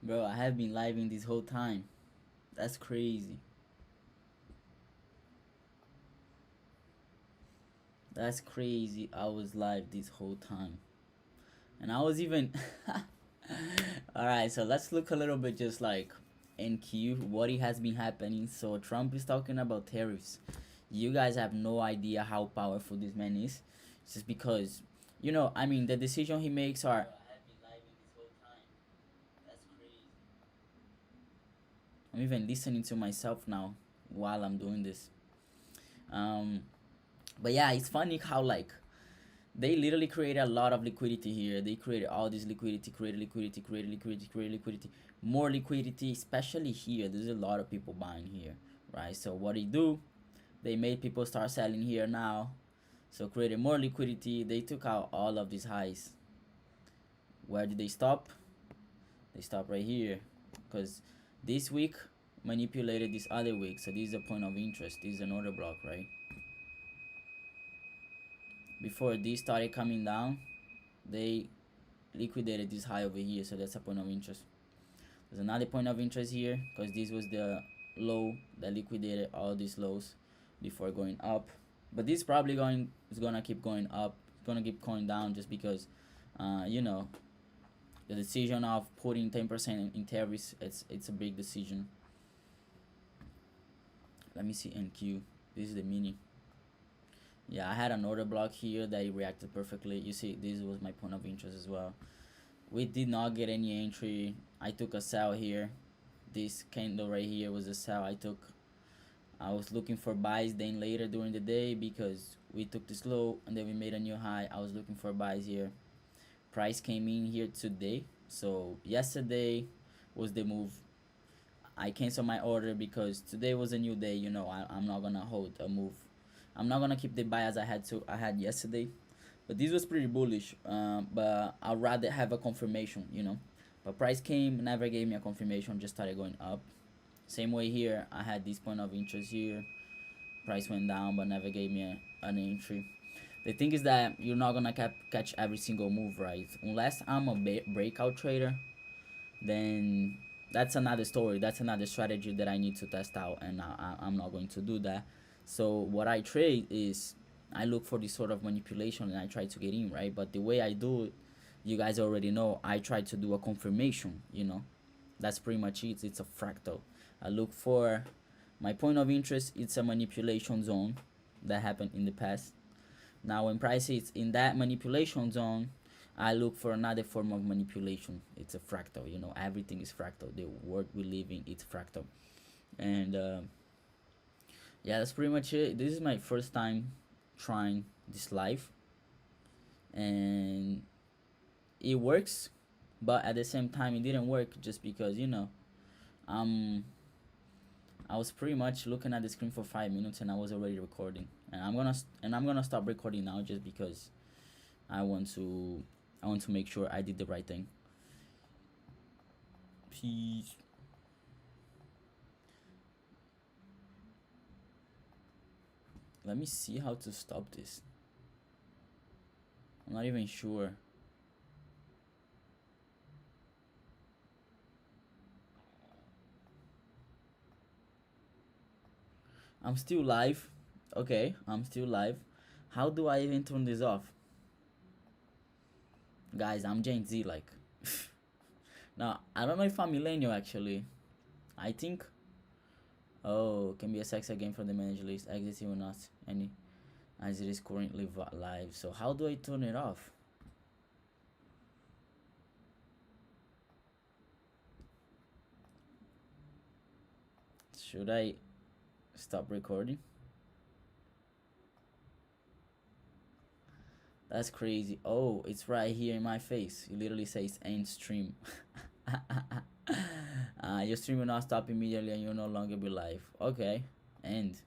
Bro, I have been living this whole time. That's crazy. That's crazy. I was live this whole time. And I was even. Alright, so let's look a little bit just like NQ, what it has been happening. So Trump is talking about tariffs. You guys have no idea how powerful this man is. It's just because, I mean, the decision he makes are. I'm even listening to myself now while I'm doing this. Um, but yeah, it's funny how like they literally created a lot of liquidity here. They created all this liquidity, created liquidity, created liquidity, created liquidity, more liquidity, especially here. There's a lot of people buying here, right? So what they do, they made people start selling here now. So created more liquidity. They took out all of these highs. Where did they stop? They stop right here, because this week manipulated this other week. So this is a point of interest. This is an order block, right? Before this started coming down, they liquidated this high over here, so that's a point of interest. There's another point of interest here because this was the low that liquidated all these lows before going up. But this probably is gonna keep going up. It's gonna keep going down just because, you know, the decision of putting 10% in tariffs. It's a big decision. Let me see NQ. This is the mini. Yeah, I had an order block here that it reacted perfectly. You see, this was my point of interest as well. We did not get any entry. I took a sell here. This candle right here was a sell I took. I was looking for buys then later during the day because we took this low and then we made a new high. I was looking for buys here. Price came in here today. So yesterday was the move. I canceled my order because today was a new day. I'm not gonna hold a move. I'm not gonna keep the buy as I had yesterday. But this was pretty bullish. But I'd rather have a confirmation. But price came, never gave me a confirmation, just started going up. Same way here, I had this point of interest here. Price went down, but never gave me an entry. The thing is that you're not gonna catch every single move, right? Unless I'm a breakout trader, then that's another story. That's another strategy that I need to test out, and I'm not going to do that. So what I trade is I look for this sort of manipulation and I try to get in, right? But the way I do it, you guys already know, I try to do a confirmation. That's pretty much it. It's a fractal. I look for my point of interest. It's a manipulation zone that happened in the past. Now when price is in that manipulation zone, I look for another form of manipulation. It's a fractal. Everything is fractal. The world we live in, it's fractal. And yeah, that's pretty much it. This is my first time trying this live, and it works, but at the same time it didn't work just because um I was pretty much looking at the screen for 5 minutes and I was already recording, and I'm gonna stop recording now just because I want to make sure I did the right thing. Peace. Let me see how to stop this. I'm not even sure. I'm still live. Okay, I'm still live. How do I even turn this off? Guys, I'm Gen Z, like. Now, I don't know if I'm millennial actually. I think. Oh, can be a sex again from the manager list. Exit or not. Any. As it is currently live. So, how do I turn it off? Should I stop recording? That's crazy. Oh, it's right here in my face. It literally says end stream. Your stream will not stop immediately and you'll no longer be live. Okay, end.